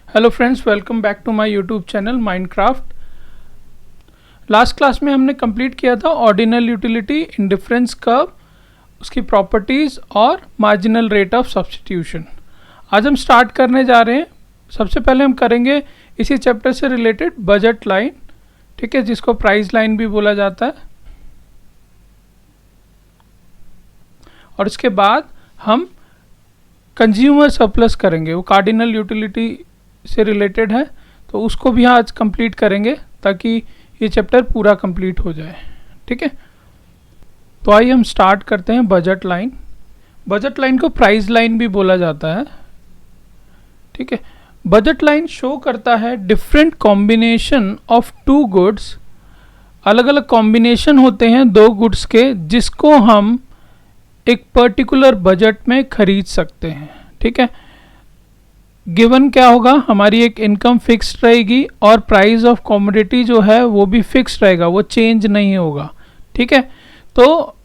Hello friends, welcome back to my YouTube channel Minecraft. Last class में हमने complete किया था ऑर्डिनल यूटिलिटी, इंडिफरेंस कर्व, उसकी properties और मार्जिनल रेट ऑफ सब्स्टिट्यूशन। आज हम स्टार्ट करने जा रहे हैं। सबसे पहले हम करेंगे इसी चैप्टर से रिलेटेड बजट लाइन, ठीक है, जिसको प्राइस लाइन भी बोला जाता है। और इसके बाद हम कंज्यूमर सरप्लस करेंगे, वो कार्डिनल यूटिलिटी से रिलेटेड है, तो उसको भी आज कंप्लीट करेंगे ताकि ये चैप्टर पूरा कंप्लीट हो जाए। ठीक है, तो आइए हम स्टार्ट करते हैं बजट लाइन। बजट लाइन को प्राइस लाइन भी बोला जाता है। ठीक है, बजट लाइन शो करता है different combination of two goods. अलग अलग कॉम्बिनेशन होते हैं दो गुड्स के, जिसको हम एक पर्टिकुलर बजट में खरीद सकते हैं। ठीक है, गिवन क्या होगा, हमारी एक इनकम फिक्स्ड रहेगी और प्राइस ऑफ कमोडिटी जो है वो भी फिक्स्ड रहेगा, वो चेंज नहीं होगा। ठीक है, तो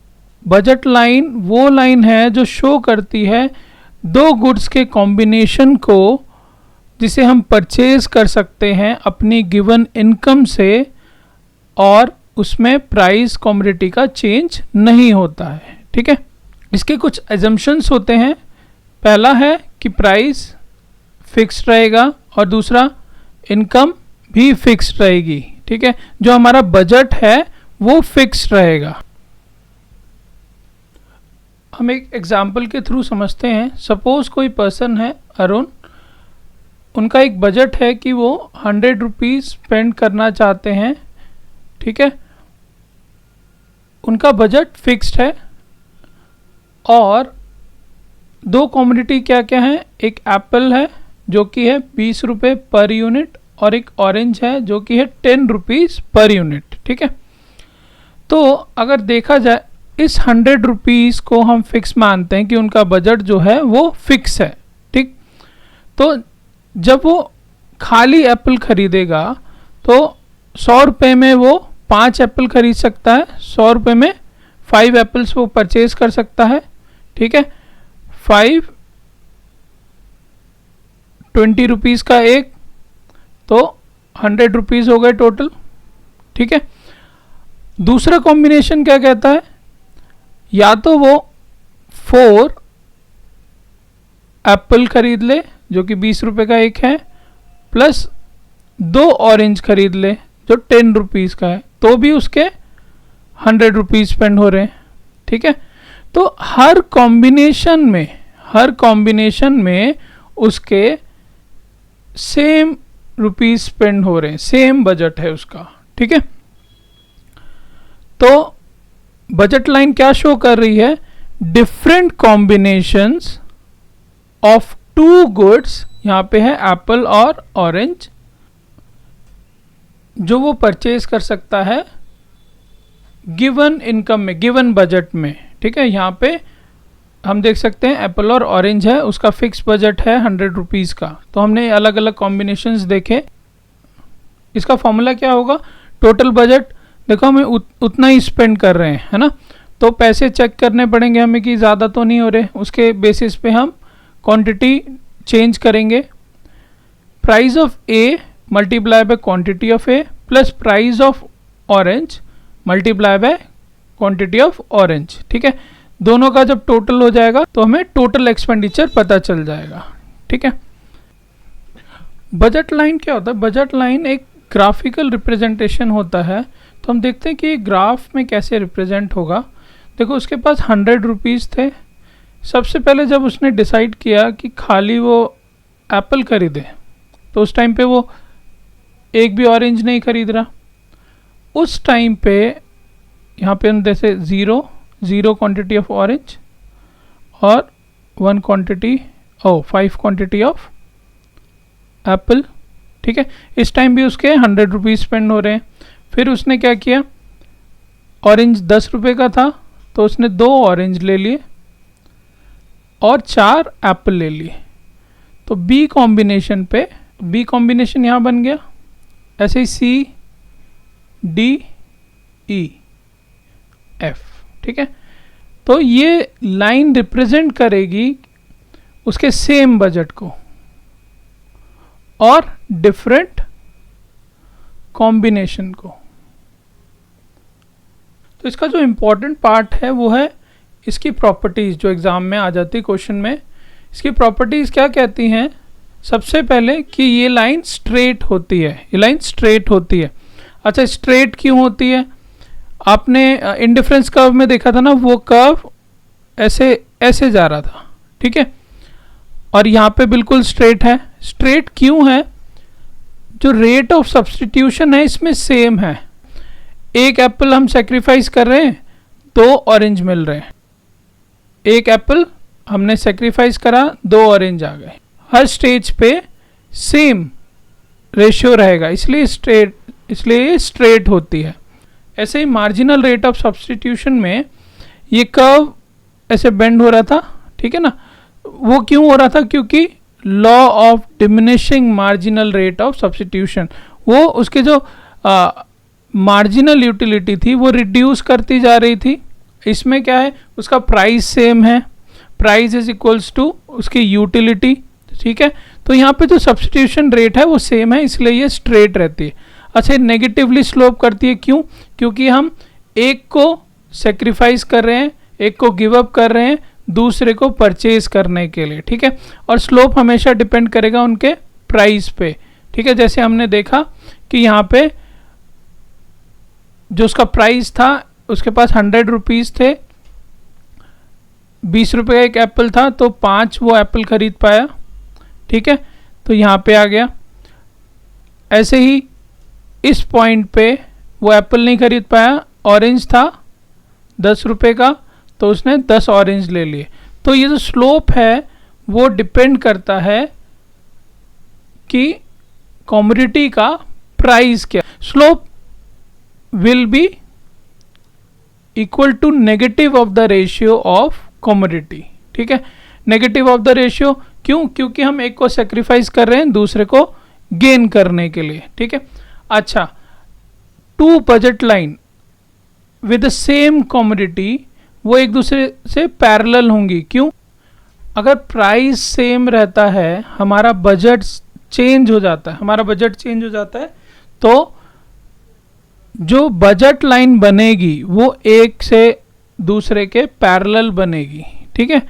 बजट लाइन वो लाइन है जो शो करती है दो गुड्स के कॉम्बिनेशन को, जिसे हम परचेज कर सकते हैं अपनी गिवन इनकम से, और उसमें प्राइस कमोडिटी का चेंज नहीं होता है। ठीक है, इसके कुछ एजम्पशंस होते हैं। पहला है कि प्राइस फिक्स्ड रहेगा और दूसरा इनकम भी फिक्स्ड रहेगी। ठीक है, जो हमारा बजट है वो फिक्स्ड रहेगा। हम एक एग्जाम्पल के थ्रू समझते हैं। सपोज कोई पर्सन है अरुण, उनका एक बजट है कि वो 100 रुपीज़ स्पेंड करना चाहते हैं। ठीक है, उनका बजट फिक्स्ड है और दो कमोडिटी क्या क्या हैं, एक एप्पल है जो कि है 20 रुपये पर यूनिट और एक ऑरेंज है जो कि है 10 रुपीज़ पर यूनिट। ठीक है, तो अगर देखा जाए इस 100 रुपीज़ को हम फिक्स मानते हैं कि उनका बजट जो है वो फिक्स है। ठीक, तो जब वो खाली एप्पल खरीदेगा तो 100 रुपये में वो 5 एप्पल खरीद सकता है, 100 रुपये में 5 एप्पल्स वो परचेज कर सकता है। ठीक है, 20 रुपीज़ का एक, तो 100 रुपीज़ हो गए टोटल। ठीक है, दूसरा कॉम्बिनेशन क्या कहता है, या तो वो 4 एप्पल खरीद ले जो कि 20 रुपये का एक है, प्लस 2 ऑरेंज खरीद ले जो 10 रुपीज़ का है, तो भी उसके 100 रुपीज़ स्पेंड हो रहे हैं। ठीक है, तो हर कॉम्बिनेशन में उसके सेम रुपीज स्पेंड हो रहे हैं, सेम बजट है उसका। ठीक है, तो बजट लाइन क्या शो कर रही है, different combinations of two goods, यहां पे है एप्पल और ऑरेंज, जो वो परचेज कर सकता है गिवन इनकम में, गिवन बजट में। ठीक है, यहाँ पे हम देख सकते हैं एप्पल और ऑरेंज है, उसका फिक्स बजट है 100 रुपीज़ का। तो हमने अलग अलग कॉम्बिनेशंस देखे। इसका फॉर्मूला क्या होगा, टोटल बजट देखो हमें उतना ही स्पेंड कर रहे हैं, है ना, तो पैसे चेक करने पड़ेंगे हमें कि ज़्यादा तो नहीं हो रहे, उसके बेसिस पे हम क्वांटिटी चेंज करेंगे। Price of A multiply by quantity of A plus price of orange multiply by quantity of orange. ठीक है, दोनों का जब टोटल हो जाएगा तो हमें टोटल एक्सपेंडिचर पता चल जाएगा। ठीक है, बजट लाइन क्या होता है, बजट लाइन एक ग्राफिकल रिप्रेजेंटेशन होता है। तो हम देखते हैं कि ग्राफ में कैसे रिप्रेजेंट होगा। देखो, उसके पास 100 रुपीज़ थे। सबसे पहले जब उसने डिसाइड किया कि खाली वो एप्पल खरीदे, तो उस टाइम पे वो एक भी ऑरेंज नहीं खरीद रहा। उस टाइम पे यहाँ पे हम जैसे 0 क्वांटिटी ऑफ ऑरेंज और 5 क्वांटिटी ऑफ एप्पल। ठीक है, इस टाइम भी उसके 100 रुपीज़ स्पेंड हो रहे हैं। फिर उसने क्या किया, ऑरेंज 10 रुपये का था तो उसने 2 ऑरेंज ले लिए और 4 एप्पल ले लिए। तो बी कॉम्बिनेशन यहाँ बन गया, ऐसे ही सी डी ई एफ। ठीक है, तो ये लाइन रिप्रेजेंट करेगी उसके सेम बजट को, और डिफरेंट कॉम्बिनेशन को। तो इसका जो इम्पोर्टेंट पार्ट है वो है इसकी प्रॉपर्टीज, जो एग्जाम में आ जाती है क्वेश्चन में। इसकी प्रॉपर्टीज क्या कहती हैं? सबसे पहले कि ये लाइन स्ट्रेट होती है, ये लाइन स्ट्रेट होती है। अच्छा, स्ट्रेट क्यों होती है? आपने इंडिफरेंस कर्व में देखा था ना, वो कर्व ऐसे ऐसे जा रहा था, ठीक है, और यहाँ पे बिल्कुल स्ट्रेट है। स्ट्रेट क्यों है? जो रेट ऑफ सब्स्टिट्यूशन है इसमें सेम है। एक एप्पल हम सेक्रीफाइस कर रहे हैं, 2 ऑरेंज मिल रहे हैं। एक एप्पल हमने सेक्रीफाइस करा, 2 ऑरेंज आ गए। हर स्टेज पे सेम रेशियो रहेगा, इसलिए स्ट्रेट होती है। ऐसे ही मार्जिनल रेट ऑफ सब्स्टिट्यूशन में ये कर्व ऐसे बेंड हो रहा था, ठीक है ना। वो क्यों हो रहा था? क्योंकि law of diminishing marginal rate of substitution, वो उसके जो मार्जिनल यूटिलिटी थी वो रिड्यूस करती जा रही थी। इसमें क्या है, उसका प्राइस सेम है, प्राइस इज इक्वल्स टू उसकी यूटिलिटी, ठीक है। तो यहाँ पे जो सब्स्टिट्यूशन रेट है वो सेम है, इसलिए ये स्ट्रेट रहती है। अच्छा, नेगेटिवली स्लोप करती है, क्यों? क्योंकि हम एक को सेक्रीफाइस कर रहे हैं, एक को गिव अप कर रहे हैं दूसरे को परचेज करने के लिए, ठीक है। और स्लोप हमेशा डिपेंड करेगा उनके प्राइस पे, ठीक है। जैसे हमने देखा कि यहाँ पे जो उसका प्राइस था, उसके पास 100 रुपीज़ थे, 20 रुपये का एक एप्पल था, तो 5 वो एप्पल खरीद पाया, ठीक है। तो यहाँ पे आ गया। ऐसे ही इस पॉइंट पे वो एप्पल नहीं खरीद पाया, ऑरेंज था 10 रुपये का, तो उसने 10 ऑरेंज ले लिए। तो ये जो स्लोप है वो डिपेंड करता है कि कमोडिटी का प्राइस क्या। Slope will be equal to negative of the ratio of commodity, ठीक है। नेगेटिव ऑफ द रेशियो क्यों? क्योंकि हम एक को सेक्रीफाइस कर रहे हैं दूसरे को गेन करने के लिए, ठीक है। अच्छा, 2 budget line with the same commodity वो एक दूसरे से पैरेलल होंगी। क्यों? अगर प्राइस सेम रहता है, हमारा बजट चेंज हो जाता है, हमारा बजट चेंज हो जाता है, तो जो बजट लाइन बनेगी वो एक से दूसरे के पैरेलल बनेगी, ठीक है।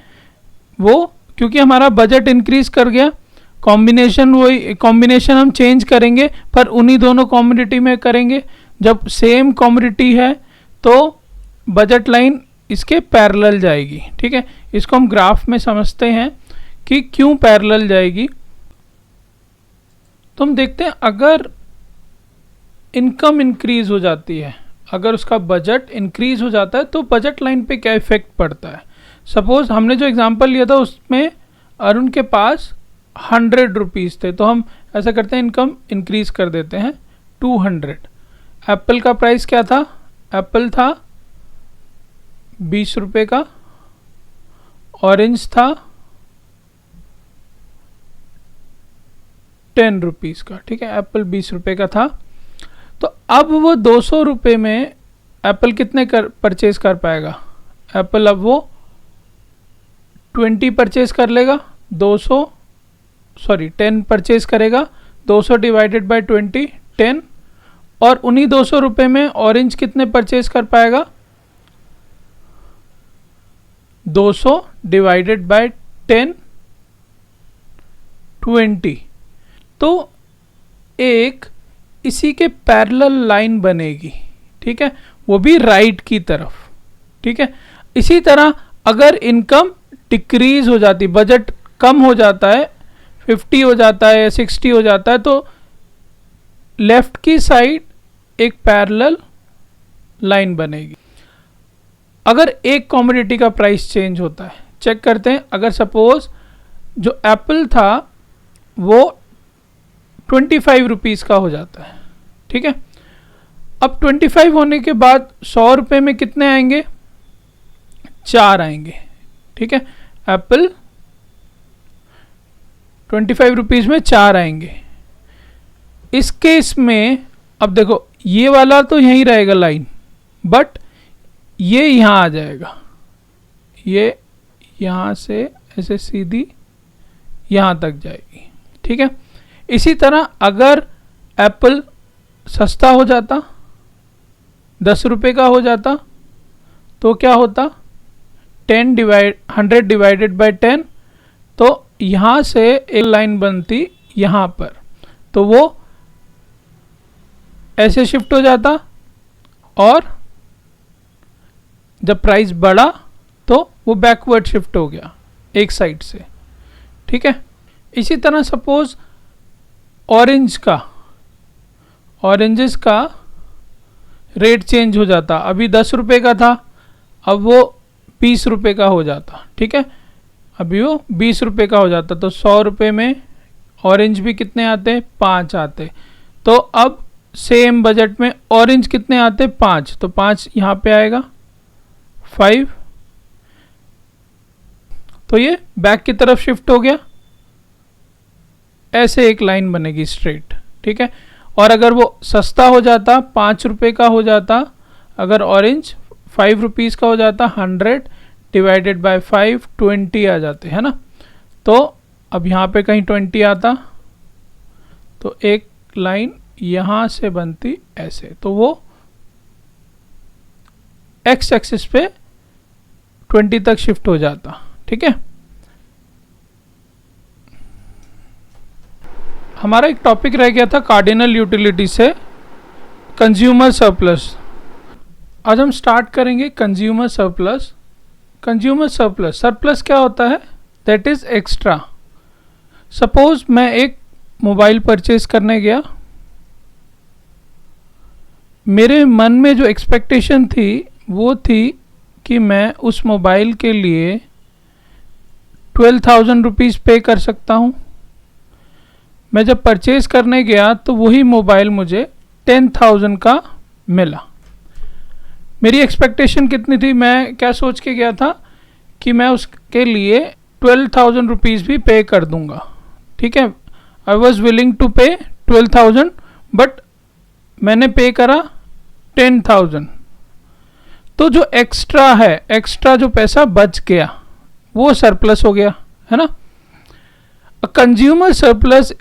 वो क्योंकि हमारा बजट इंक्रीज कर गया, कॉम्बिनेशन वही कॉम्बिनेशन हम चेंज करेंगे पर उन्हीं दोनों कॉमोडिटी में करेंगे। जब सेम कॉमोडिटी है तो बजट लाइन इसके पैरेलल जाएगी, ठीक है। इसको हम ग्राफ में समझते हैं कि क्यों पैरेलल जाएगी। तो हम देखते हैं, अगर इनकम इंक्रीज हो जाती है, अगर उसका बजट इंक्रीज हो जाता है तो बजट लाइन पे क्या इफेक्ट पड़ता है। सपोज हमने जो एग्जांपल लिया था उसमें अरुण के पास 100 रुपीज़ थे, तो हम ऐसा करते हैं, इनकम इंक्रीज कर देते हैं 200। एप्पल का प्राइस क्या था? एप्पल था 20 रुपये का, ऑरेंज था 10 रुपीज़ का, ठीक है। एप्पल 20 रुपये का था, तो अब वो 200 रुपये में एप्पल कितने परचेज कर पाएगा? एप्पल अब वो 20 परचेज कर लेगा, 10 परचेज करेगा, 200 डिवाइडेड बाय 20 10, और उन्हीं 200 रुपये में ऑरेंज कितने परचेज कर पाएगा? 200 डिवाइडेड बाय 10 20। तो एक इसी के पैरेलल लाइन बनेगी, ठीक है, वो भी राइट की तरफ, ठीक है। इसी तरह अगर इनकम डिक्रीज हो जाती, बजट कम हो जाता है, 50 हो जाता है, 60 हो जाता है, तो लेफ्ट की साइड एक पैरेलल लाइन बनेगी। अगर एक कमोडिटी का प्राइस चेंज होता है, चेक करते हैं, अगर सपोज जो एप्पल था वो 25 रुपीज़ का हो जाता है, ठीक है। अब 25 होने के बाद 100 रुपये में कितने आएंगे? 4 आएंगे, ठीक है। एप्पल 25 रुपीज़ में 4 आएंगे। इस केस में अब देखो, ये वाला तो यहीं रहेगा लाइन, बट ये यहाँ आ जाएगा, ये यहाँ से ऐसे सीधी यहाँ तक जाएगी, ठीक है। इसी तरह अगर एप्पल सस्ता हो जाता, 10 रुपये का हो जाता, तो क्या होता, 100 डिवाइडेड बाय 10, तो यहाँ से एक लाइन बनती यहाँ पर, तो वो ऐसे शिफ्ट हो जाता, और जब प्राइस बढ़ा तो वो बैकवर्ड शिफ्ट हो गया एक साइड से, ठीक है। इसी तरह सपोज ऑरेंजेस का रेट चेंज हो जाता, अभी 10 रुपये का था, अब वो 20 रुपये का हो जाता, ठीक है, अभी वो 20 रुपये का हो जाता, तो 100 रुपये में ऑरेंज भी कितने आते, 5 आते। तो अब सेम बजट में ऑरेंज कितने आते, 5, तो 5 यहाँ पे आएगा, 5, तो ये बैक की तरफ शिफ्ट हो गया, ऐसे एक लाइन बनेगी स्ट्रेट, ठीक है। और अगर वो सस्ता हो जाता, 5 रुपये का हो जाता, अगर ऑरेंज 5 रुपीज़ का हो जाता, 100 डिवाइडेड बाय 5, 20 आ जाते, है ना। तो अब यहाँ पे कहीं 20 आता, तो एक लाइन यहाँ से बनती ऐसे, तो वो एक्स एक्सिस पे 20 तक शिफ्ट हो जाता, ठीक है। हमारा एक टॉपिक रह गया था कार्डिनल यूटिलिटी से कंज्यूमर सरप्लस। आज हम स्टार्ट करेंगे consumer surplus. Consumer surplus, surplus क्या होता है, दैट इज एक्स्ट्रा। सपोज मैं एक मोबाइल परचेज करने गया, मेरे मन में जो एक्सपेक्टेशन थी वो थी कि मैं उस मोबाइल के लिए 12,000 रुपीज़ पे कर सकता हूँ। मैं जब परचेज करने गया तो वही मोबाइल मुझे 10,000 का मिला। मेरी एक्सपेक्टेशन कितनी थी, मैं क्या सोच के गया था कि मैं उसके लिए 12,000 रुपीज़ भी पे कर दूंगा, ठीक है। आई वॉज विलिंग टू पे 12,000, बट मैंने पे करा 10,000। तो जो एक्स्ट्रा है, एक्स्ट्रा जो पैसा बच गया वो सरप्लस हो गया, है ना। A consumer surplus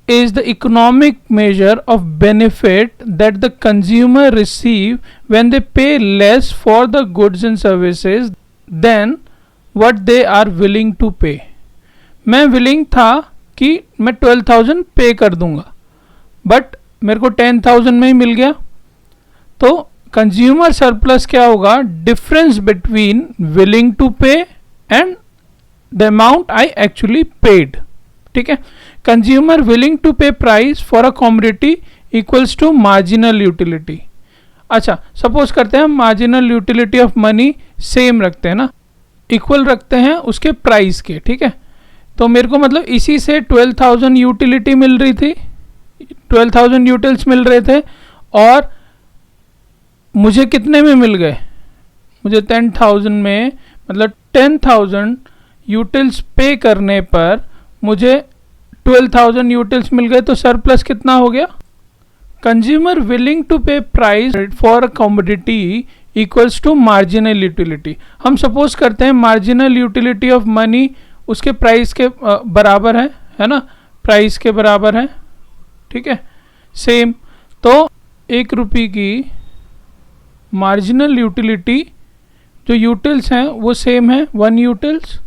is the economic measure of benefit that the consumer receive when they pay less for the goods and services than what they are willing to pay। मैं willing था कि मैं 12,000 पे कर दूंगा, बट मेरे को 10,000 में ही मिल गया। तो कंज्यूमर सरप्लस क्या होगा, difference between willing to pay and the amount I actually paid, ठीक है। Consumer willing to pay price for a commodity equals to marginal utility. अच्छा, सपोज करते हैं marginal utility of money same रखते हैं ना, इक्वल रखते हैं उसके प्राइस के, ठीक है। तो मेरे को मतलब इसी से 12,000 यूटिलिटी मिल रही थी, 12,000 यूटिल्स मिल रहे थे, और मुझे कितने में मिल गए, मुझे 10,000 में, मतलब 10,000 यूटिल्स पे करने पर मुझे 12,000 यूटिल्स मिल गए। तो सरप्लस कितना हो गया, consumer willing to pay price for a commodity equals to marginal utility. हम सपोज करते हैं मार्जिनल यूटिलिटी ऑफ मनी उसके प्राइस के बराबर है ना, प्राइस के बराबर है, ठीक है, सेम। तो 1 रुपये की मार्जिनल यूटिलिटी जो यूटिल्स हैं वो सेम है 1 यूटिल्स।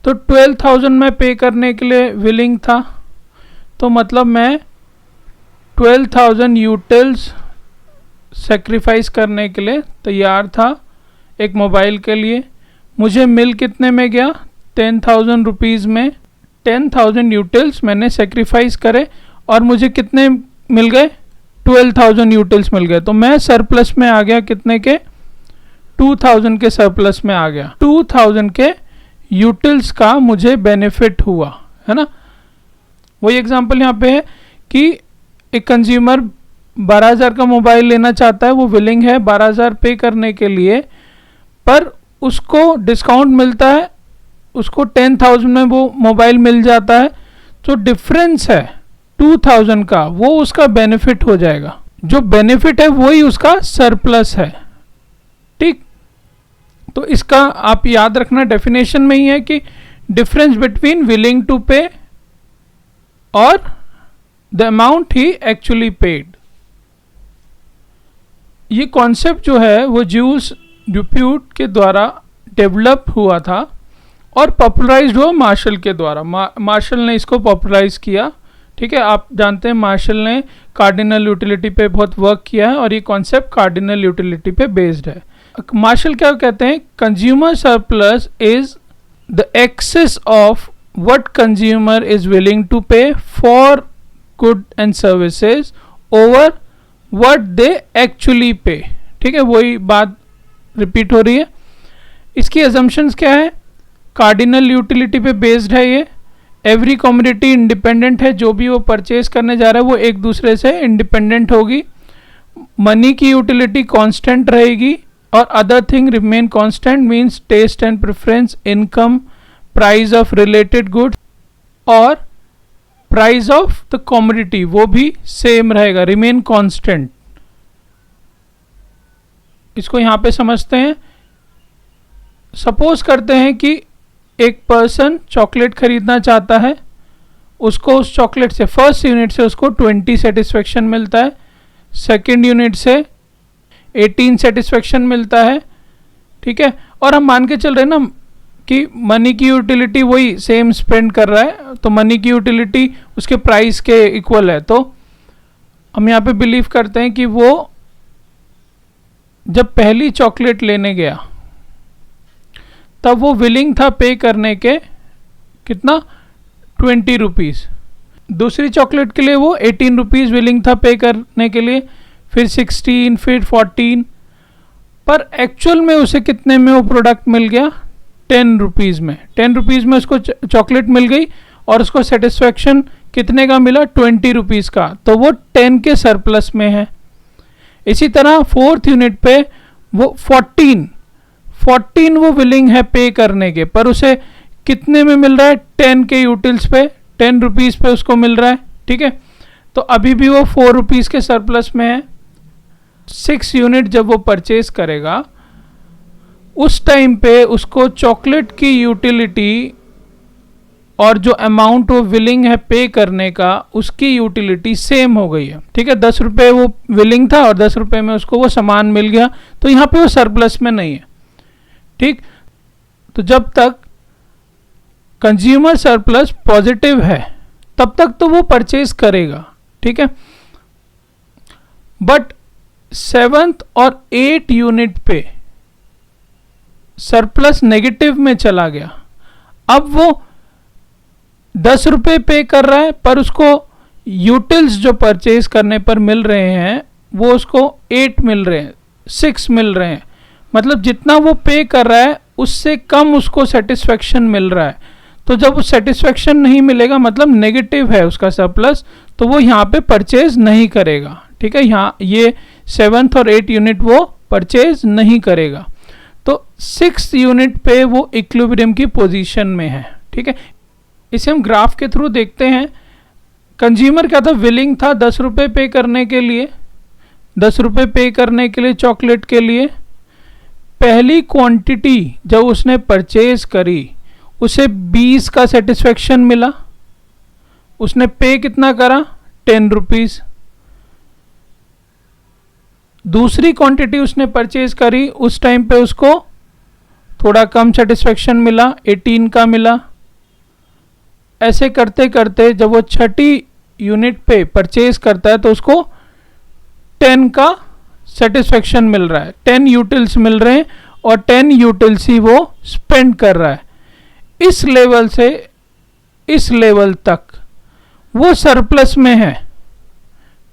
तो 12,000 में पे करने के लिए विलिंग था, तो मतलब मैं 12,000 यूटिल्स सेक्रीफाइस करने के लिए तैयार था एक मोबाइल के लिए। मुझे मिल कितने में गया, 10,000 रुपीज़ में 10,000 यूटिल्स मैंने सेक्रीफाइस करे, और मुझे कितने मिल गए, 12,000 यूटिल्स मिल गए। तो मैं सरप्लस में आ गया, कितने के, 2,000 के सरप्लस में आ गया। 2,000 के यूटिल्स का मुझे बेनिफिट हुआ, है ना। वही एग्जांपल यहाँ पे है कि एक कंज्यूमर 12,000 का मोबाइल लेना चाहता है, वो विलिंग है 12,000 पे करने के लिए, पर उसको डिस्काउंट मिलता है, उसको 10,000 में वो मोबाइल मिल जाता है। जो डिफरेंस है 2,000 का, वो उसका बेनिफिट हो जाएगा। जो बेनिफिट है वही उसका सरप्लस है, ठीक। तो इसका आप याद रखना डेफिनेशन में ही है कि डिफरेंस बिटवीन विलिंग टू पे और the amount he actually paid. ये कॉन्सेप्ट जो है वो ज्यूल्स ड्यूप्यूट के द्वारा डेवलप हुआ था और पॉपुलराइज्ड हुआ मार्शल के द्वारा। मार्शल ने इसको पॉपुलराइज किया। ठीक है, आप जानते हैं मार्शल ने कार्डिनल यूटिलिटी पे बहुत वर्क किया है और ये कॉन्सेप्ट कार्डिनल यूटिलिटी पे बेस्ड है। मार्शल क्या कहते हैं, consumer surplus is the excess of what consumer is willing to pay for good and services over what they actually pay. ठीक है, वही बात रिपीट हो रही है। इसकी अजम्पशंस क्या है, कार्डिनल यूटिलिटी पे बेस्ड है ये। एवरी कमोडिटी इंडिपेंडेंट है, जो भी वो परचेज करने जा रहा है वो एक दूसरे से इंडिपेंडेंट होगी। मनी की यूटिलिटी कांस्टेंट रहेगी और other thing remain constant, means taste and preference, income, price of related goods और प्राइस ऑफ द कमोडिटी वो भी सेम रहेगा, रिमेन कांस्टेंट। इसको यहां पे समझते हैं। सपोज करते हैं कि एक पर्सन चॉकलेट खरीदना चाहता है, उसको उस चॉकलेट से फर्स्ट यूनिट से उसको 20 सेटिस्फेक्शन मिलता है, सेकंड यूनिट से 18 सेटिस्फेक्शन मिलता है। ठीक है, और हम मान के चल रहे हैं ना कि मनी की यूटिलिटी वही सेम स्पेंड कर रहा है, तो मनी की यूटिलिटी उसके प्राइस के इक्वल है। तो हम यहाँ पे बिलीव करते हैं कि वो जब पहली चॉकलेट लेने गया तब वो विलिंग था पे करने के कितना, 20 रुपीज़। दूसरी चॉकलेट के लिए वो 18 रुपीज़ विलिंग था पे करने के लिए, फिर 16, फिर 14, पर एक्चुअल में उसे कितने में वो प्रोडक्ट मिल गया, 10 रुपीज़ में। 10 रुपीज़ में उसको चॉकलेट मिल गई और उसको सेटिस्फैक्शन कितने का मिला, 20 रुपीज़ का, तो वो 10 के सरप्लस में है। इसी तरह फोर्थ यूनिट पे वो 14 वो विलिंग है पे करने के, पर उसे कितने में मिल रहा है, 10 के यूटिल्स पे, 10 रुपीज़ पे उसको मिल रहा है। ठीक है, तो अभी भी वो 4 रुपीज़ के सरप्लस में है। 6 यूनिट जब वो परचेज करेगा उस टाइम पे उसको चॉकलेट की यूटिलिटी और जो अमाउंट वो विलिंग है पे करने का उसकी यूटिलिटी सेम हो गई है। ठीक है, 10 रुपये वो विलिंग था और 10 रुपये में उसको वो सामान मिल गया, तो यहाँ पे वो सरप्लस में नहीं है। ठीक, तो जब तक कंज्यूमर सरप्लस पॉजिटिव है तब तक तो वो परचेज करेगा। ठीक है, बट 7th और 8 यूनिट पे सरप्लस नेगेटिव में चला गया। अब वो 10 रुपये पे कर रहा है, पर उसको यूटिल्स जो परचेज करने पर मिल रहे हैं वो उसको 8 मिल रहे हैं, 6 मिल रहे हैं। मतलब जितना वो पे कर रहा है उससे कम उसको सेटिस्फेक्शन मिल रहा है। तो जब वो सेटिस्फेक्शन नहीं मिलेगा, मतलब नेगेटिव है उसका सरप्लस, तो वो यहाँ पे परचेज नहीं करेगा। ठीक है, यहाँ ये 7th और 8 यूनिट वो परचेज नहीं करेगा। तो 6th यूनिट पे वो इक्विलिब्रियम की पोजीशन में है। ठीक है, इसे हम ग्राफ के थ्रू देखते हैं। कंज्यूमर क्या था, विलिंग था 10 रुपये पे करने के लिए, 10 रुपये पे करने के लिए चॉकलेट के लिए। पहली क्वांटिटी जब उसने परचेज करी उसे 20 का सेटिस्फेक्शन मिला, उसने पे कितना करा, 10 रुपीज़। दूसरी क्वांटिटी उसने परचेज करी, उस टाइम पे उसको थोड़ा कम सेटिस्फेक्शन मिला, 18 का मिला। ऐसे करते करते जब वो 6ठी यूनिट पे परचेज करता है तो उसको 10 का सेटिस्फेक्शन मिल रहा है, 10 यूटिल्स मिल रहे हैं और 10 यूटिल्स ही वो स्पेंड कर रहा है। इस लेवल से इस लेवल तक वो सरप्लस में है।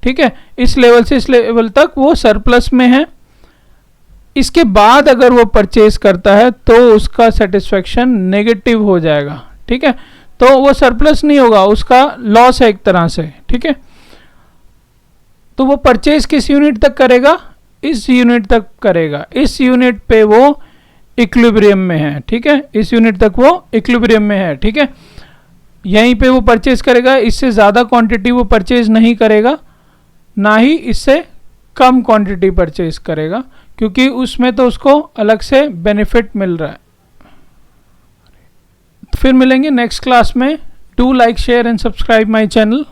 ठीक है, इस लेवल से इस लेवल तक वो सरप्लस में है। इसके बाद अगर वो परचेज करता है तो उसका सेटिस्फेक्शन नेगेटिव हो जाएगा। ठीक है, तो वो सरप्लस नहीं होगा, उसका लॉस है एक तरह से। ठीक है, तो वो परचेज किस यूनिट तक करेगा, इस यूनिट तक करेगा। इस यूनिट पे वो इक्विलिब्रियम में है। ठीक है, इस यूनिट तक वो इक्विलिब्रियम में है। ठीक है, यहीं पे वो परचेज करेगा, इससे ज़्यादा क्वांटिटी वो परचेज नहीं करेगा, ना ही इससे कम क्वांटिटी परचेज करेगा, क्योंकि उसमें तो उसको अलग से बेनिफिट मिल रहा है। फिर मिलेंगे नेक्स्ट क्लास में. Do like share and subscribe my channel.